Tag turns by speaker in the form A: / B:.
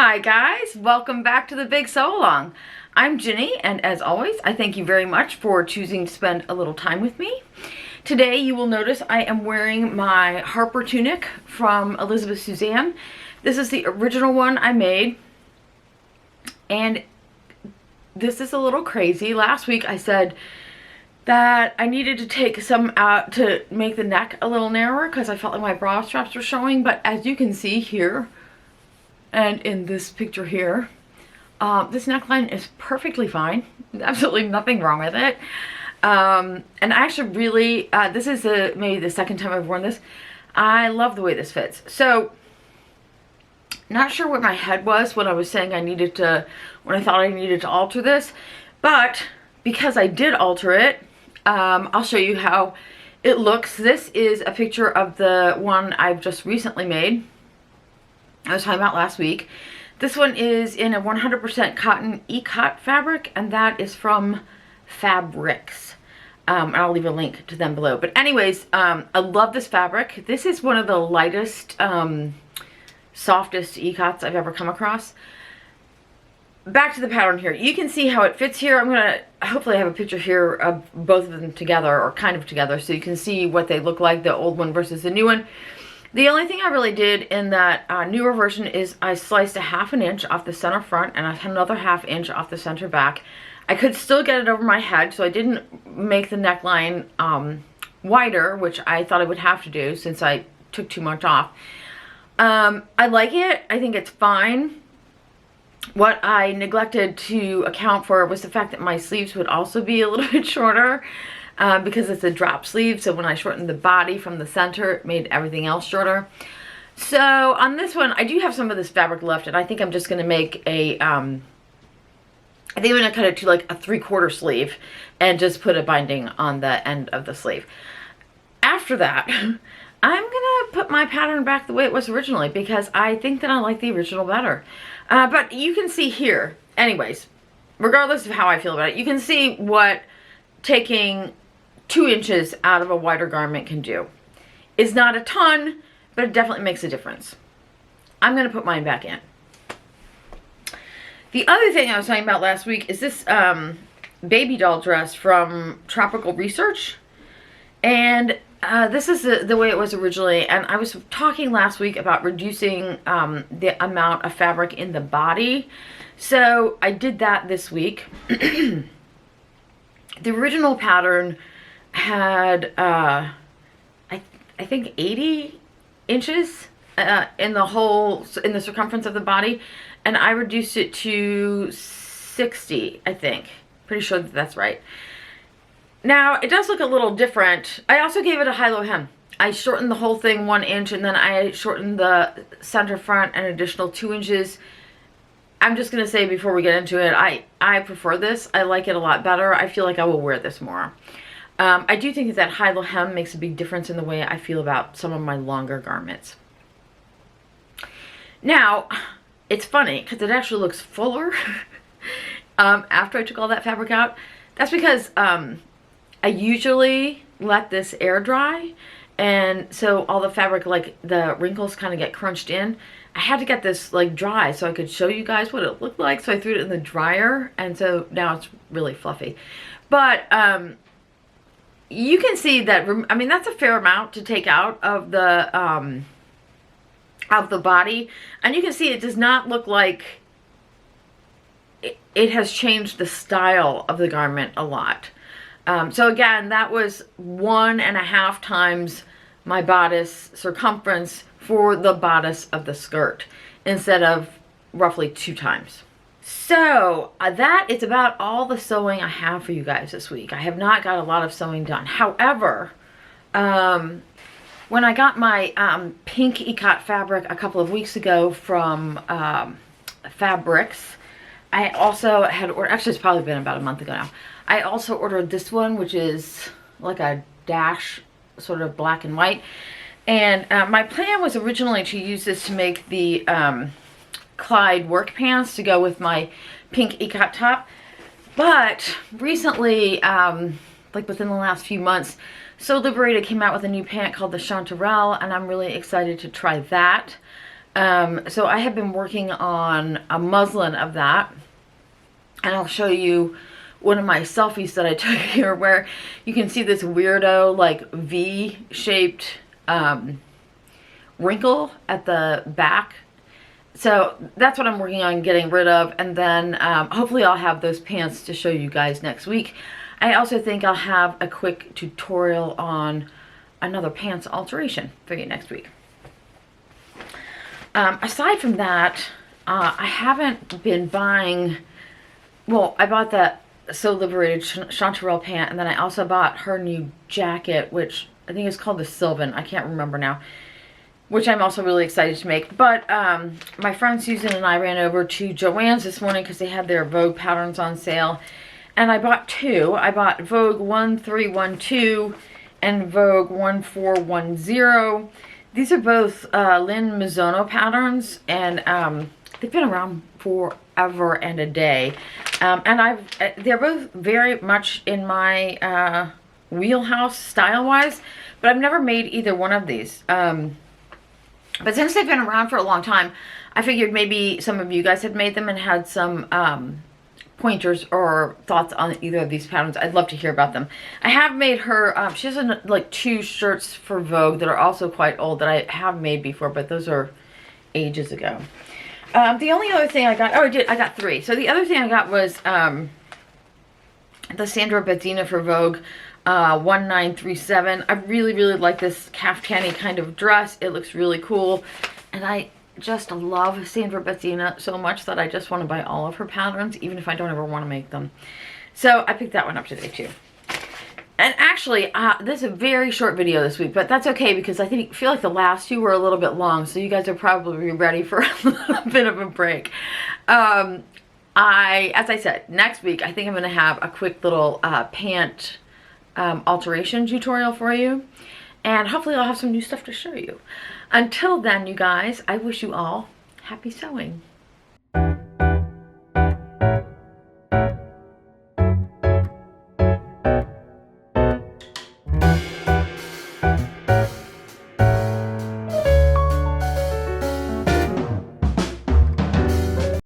A: Hi guys, welcome back to the Big Sew Along. I'm Ginny, and as always, I thank you very much for choosing to spend a little time with me. Today you will notice I am wearing my Harper tunic from Elizabeth Suzanne. This is the original one I made, and this is a little crazy. Last week I said that I needed to take some out to make the neck a little narrower because I felt like my bra straps were showing, but as you can see here, and in this picture here, this neckline is perfectly fine. Absolutely nothing wrong with it. And I actually really, this is maybe the second time I've worn this. I love the way this fits. So, not sure what my head was when I was saying when I thought I needed to alter this. But, because I did alter it, I'll show you how it looks. This is a picture of the one I've just recently made. I was talking about last week. This one is in a 100% cotton ikat fabric, and that is from Fab Ricks. And I'll leave a link to them below. But anyways, I love this fabric. This is one of the lightest, softest ikats I've ever come across. Back to the pattern here. You can see how it fits here. I'm going to hopefully have a picture here of both of them together, or kind of together, so you can see what they look like, the old one versus the new one. The only thing I really did in that newer version is I sliced a 1/2 inch off the center front and I had another 1/2 inch off the center back. I could still get it over my head, so I didn't make the neckline wider, which I thought I would have to do since I took too much off. I like it. I think it's fine. What I neglected to account for was the fact that my sleeves would also be a little bit shorter. Because it's a drop sleeve, so when I shortened the body from the center, it made everything else shorter. So on this one, I do have some of this fabric left, and I think I'm just going to make a, I think I'm going to cut it to like a 3/4 sleeve and just put a binding on the end of the sleeve. After that, I'm going to put my pattern back the way it was originally because I think that I like the original better. But you can see here, anyways, regardless of how I feel about it, you can see what taking 2 inches out of a wider garment can do. It's not a ton, but it definitely makes a difference. I'm going to put mine back in. The other thing I was talking about last week is this baby doll dress from Tropical Research. And this is the way it was originally. And I was talking last week about reducing the amount of fabric in the body. So I did that this week. The original pattern had, I think 80 inches in the circumference of the body, and I reduced it to 60, I think. Pretty sure that that's right. Now, it does look a little different. I also gave it a high-low hem. I shortened the whole thing 1 inch, and then I shortened the center front an additional 2 inches. I'm just going to say before we get into it, I prefer this. I like it a lot better. I feel like I will wear this more. I do think that high-low hem makes a big difference in the way I feel about some of my longer garments. Now, it's funny because it actually looks fuller after I took all that fabric out. That's because I usually let this air dry, and so all the fabric, like the wrinkles kind of get crunched in. I had to get this like dry so I could show you guys what it looked like, so I threw it in the dryer, and so now it's really fluffy. But you can see that, I mean, that's a fair amount to take out of the body, and you can see it does not look like it has changed the style of the garment a lot. So again, that was 1.5 times my bodice circumference for the bodice of the skirt instead of roughly 2 times. So that is about all the sewing I have for you guys this week. I have not got a lot of sewing done. However, when I got my pink ikat fabric a couple of weeks ago from Fab Ricks, I also had ordered, actually it's probably been about a month ago now, I also ordered this one, which is like a dash, sort of black and white. And my plan was originally to use this to make the Clyde work pants to go with my pink ikat top. But recently, like within the last few months, So Liberated came out with a new pant called the Chanterelle, and I'm really excited to try that. So I have been working on a muslin of that, and I'll show you one of my selfies that I took here where you can see this weirdo like V-shaped wrinkle at the back. So that's what I'm working on getting rid of, and then hopefully I'll have those pants to show you guys next week. I also think I'll have a quick tutorial on another pants alteration for you next week. Aside from that, I haven't been buying, well, I bought that So Liberated Chanterelle pant, and then I also bought her new jacket, which I think is called the Sylvan. I can't remember now, which I'm also really excited to make. But my friend Susan and I ran over to Joann's this morning because they had their Vogue patterns on sale, and I bought two. I bought Vogue 1312 and Vogue 1410. These are both Lynn Mizono patterns, and they've been around forever and a day. And they're both very much in my wheelhouse style-wise, but I've never made either one of these. But since they've been around for a long time, I figured maybe some of you guys had made them and had some pointers or thoughts on either of these patterns. I'd love to hear about them. I have made her, she has like 2 shirts for Vogue that are also quite old that I have made before, but those are ages ago. The only other thing I got, I got 3. So the other thing I got was the Sandra Bezzina for Vogue 1937. I really, really like this caftani kind of dress. It looks really cool, and I just love Sandra Bezzina so much that I just want to buy all of her patterns, even if I don't ever want to make them. So I picked that one up today too. And actually, this is a very short video this week, but that's okay because I feel like the last 2 were a little bit long, so you guys are probably ready for a little bit of a break. As I said, next week I think I'm going to have a quick little pant alteration tutorial for you, and hopefully I'll have some new stuff to show you. Until then, you guys, I wish you all happy sewing.